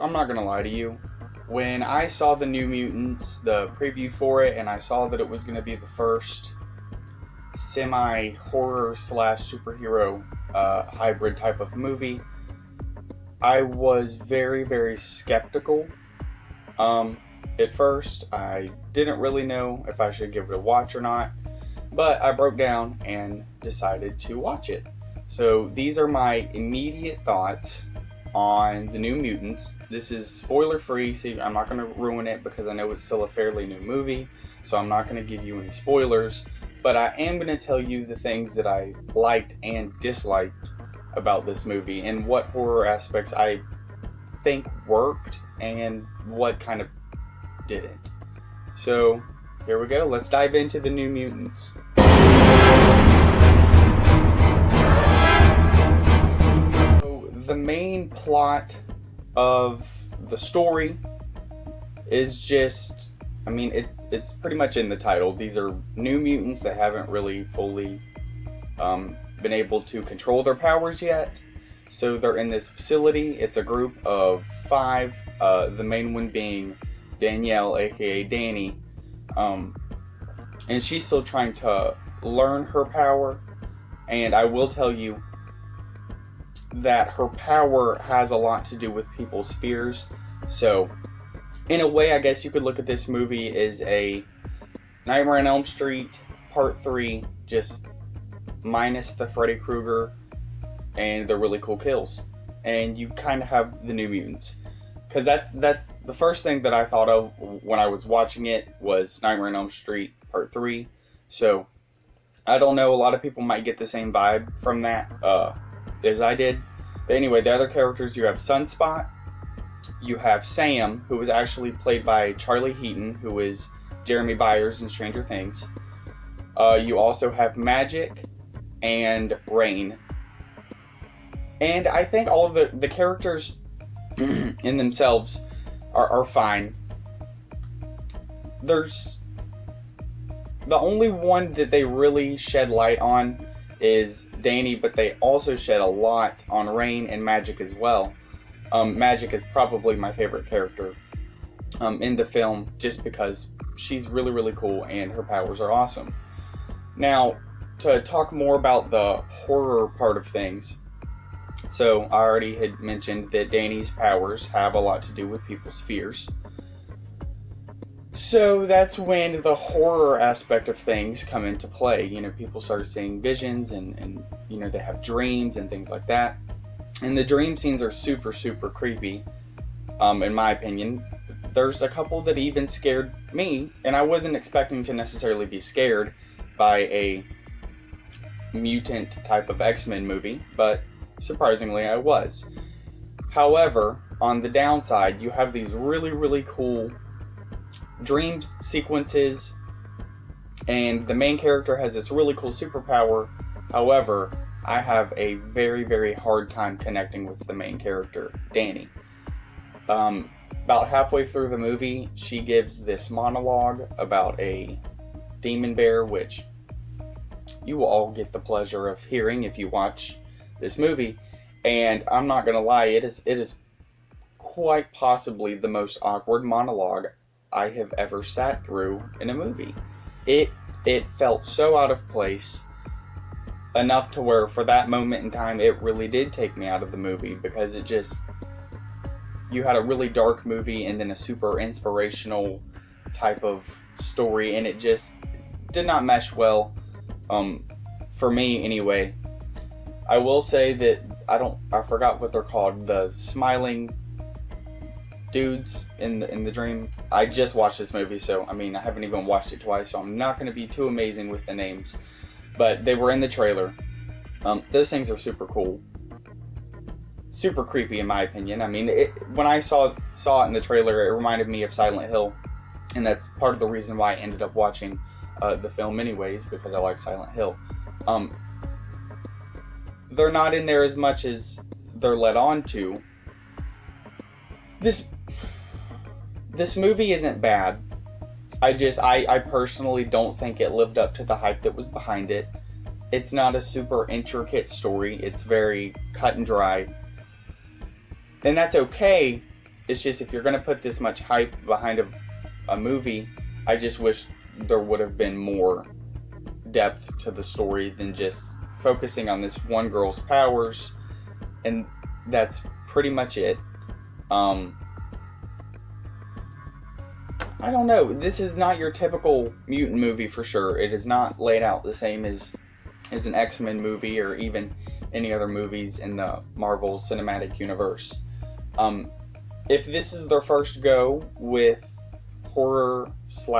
I'm not gonna lie to you. When I saw the New Mutants, the preview for it, and I saw that it was gonna be the first semi-horror slash superhero hybrid type of movie, I was very, very skeptical. At first, I didn't really know if I should give it a watch or not, but I broke down and decided to watch it. So these are my immediate thoughts on the New Mutants. This is spoiler free, so I'm not going to ruin it because I know it's still a fairly new movie, so I'm not going to give you any spoilers, but I am going to tell you the things that I liked and disliked about this movie and what horror aspects I think worked and what kind of didn't. So here we go, let's dive into the New Mutants. The main plot of the story is just, it's pretty much in the title. These are new mutants that haven't really fully been able to control their powers yet. So they're in this facility. It's a group of 5, the main one being Danielle, aka Danny, and she's still trying to learn her power. And I will tell you that her power has a lot to do with people's fears. So, in a way, I guess you could look at this movie as a Nightmare on Elm Street Part 3, just minus the Freddy Krueger and the really cool kills. And you kind of have the New Mutants. Because that's the first thing that I thought of when I was watching it was Nightmare on Elm Street Part 3. So, I don't know, a lot of people might get the same vibe from that as I did. But anyway, the other characters, you have Sunspot, you have Sam, who was actually played by Charlie Heaton, who is Jeremy Byers in Stranger Things. You also have Magic and Rain. And I think all of the characters in themselves are fine. There's the only one that they really shed light on is Danny, but they also shed a lot on Rain and Magic as well. Magic is probably my favorite character in the film, just because she's really, really cool and her powers are awesome. Now, to talk more about the horror part of things, so I already had mentioned that Danny's powers have a lot to do with people's fears. So that's when the horror aspect of things come into play. You know, people start seeing visions and you know, they have dreams and things like that. And the dream scenes are super, super creepy, in my opinion. There's a couple that even scared me, and I wasn't expecting to necessarily be scared by a mutant type of X-Men movie, but surprisingly I was. However, on the downside, you have these really, really cool dream sequences, and the main character has this really cool superpower. However, I have a very, very hard time connecting with the main character, Danny. About halfway through the movie, she gives this monologue about a demon bear, which you will all get the pleasure of hearing if you watch this movie. And I'm not gonna lie, it is quite possibly the most awkward monologue I have ever sat through in a movie. It felt so out of place, enough to where for that moment in time it really did take me out of the movie, because it just, you had a really dark movie and then a super inspirational type of story, and it just did not mesh well, for me anyway. I will say that I forgot what they're called, the smiling dudes in the dream. I just watched this movie, so I haven't even watched it twice, so I'm not going to be too amazing with the names, but they were in the trailer. Those things are super cool, super creepy in my opinion. When I saw it in the trailer, it reminded me of Silent Hill, and that's part of the reason why I ended up watching the film anyways, because I like Silent Hill. They're not in there as much as they're led on to. This movie isn't bad. I personally don't think it lived up to the hype that was behind it. It's not a super intricate story. It's very cut and dry. And that's okay, It's just, if you're going to put this much hype behind a movie, I just wish there would have been more depth to the story than just focusing on this one girl's powers, and that's pretty much it. I don't know. This is not your typical mutant movie for sure. It is not laid out the same as an X-Men movie or even any other movies in the Marvel Cinematic Universe. If this is their first go with horror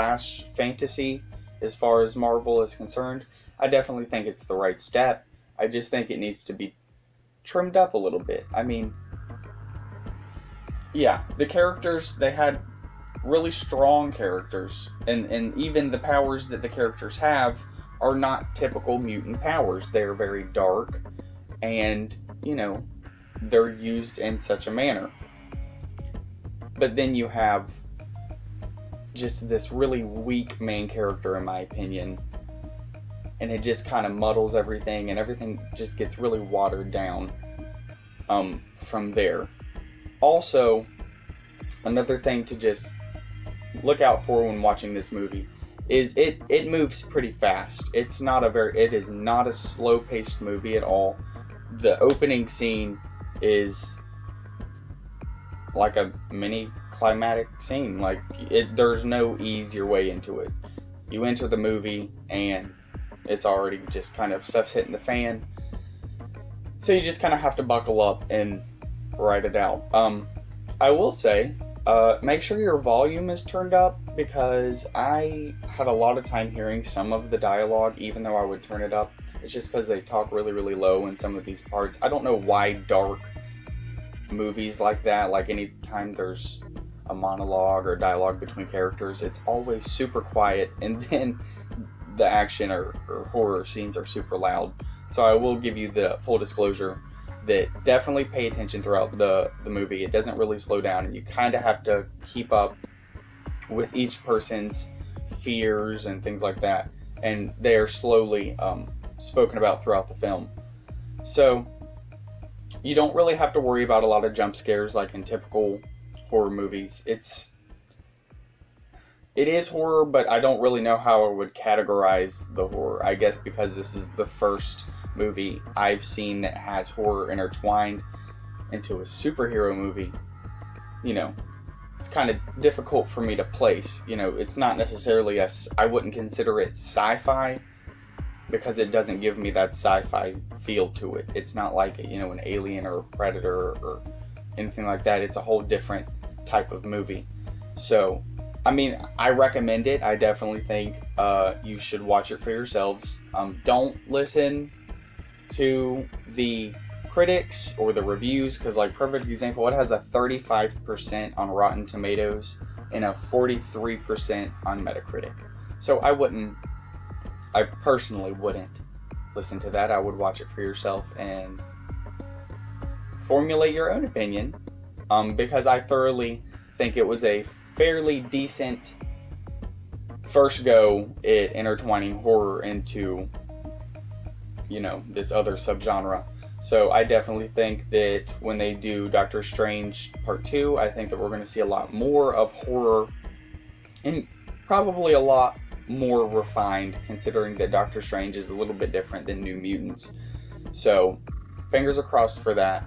/ fantasy as far as Marvel is concerned, I definitely think it's the right step. I just think it needs to be trimmed up a little bit. I mean, yeah, the characters, they had really strong characters, and even the powers that the characters have are not typical mutant powers. They're very dark, and, they're used in such a manner. But then you have just this really weak main character, in my opinion, and it just kind of muddles everything, and everything just gets really watered down from there. Also, another thing to just look out for when watching this movie is it moves pretty fast. It is not a slow-paced movie at all. The opening scene is like a mini climatic scene. There's no easier way into it. You enter the movie and it's already just kind of stuff's hitting the fan. So you just kind of have to buckle up and ride it out. I will say, make sure your volume is turned up, because I had a lot of time hearing some of the dialogue even though I would turn it up. It's just because they talk really, really low in some of these parts. I don't know why dark movies like that, like anytime there's a monologue or dialogue between characters, it's always super quiet, and then the action or horror scenes are super loud. So I will give you the full disclosure that definitely pay attention throughout the movie. It doesn't really slow down, and you kind of have to keep up with each person's fears and things like that, and they are slowly spoken about throughout the film. So you don't really have to worry about a lot of jump scares like in typical horror movies. It is horror, but I don't really know how I would categorize the horror. I guess because this is the first movie I've seen that has horror intertwined into a superhero movie, it's kind of difficult for me to place. It's not necessarily I wouldn't consider it sci-fi, because it doesn't give me that sci-fi feel to it. It's not like, an Alien or a Predator or anything like that. It's a whole different type of movie. So, I recommend it. I definitely think you should watch it for yourselves. Don't listen to the critics or the reviews, because, perfect example, it has a 35% on Rotten Tomatoes and a 43% on Metacritic. So I personally wouldn't listen to that. I would watch it for yourself and formulate your own opinion, because I thoroughly think it was a fairly decent first go at intertwining horror into, this other subgenre. So I definitely think that when they do Doctor Strange Part 2, I think that we're going to see a lot more of horror, and probably a lot more refined, considering that Doctor Strange is a little bit different than New Mutants. So fingers are crossed for that.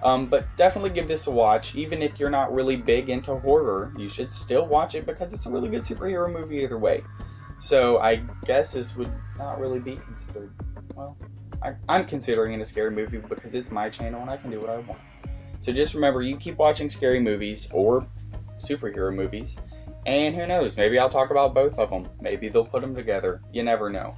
But definitely give this a watch. Even if you're not really big into horror, you should still watch it, because it's a really good superhero movie either way. So I guess this would not really be considered, I'm considering it a scary movie because it's my channel and I can do what I want. So just remember, you keep watching scary movies or superhero movies, and who knows, maybe I'll talk about both of them. Maybe they'll put them together. You never know.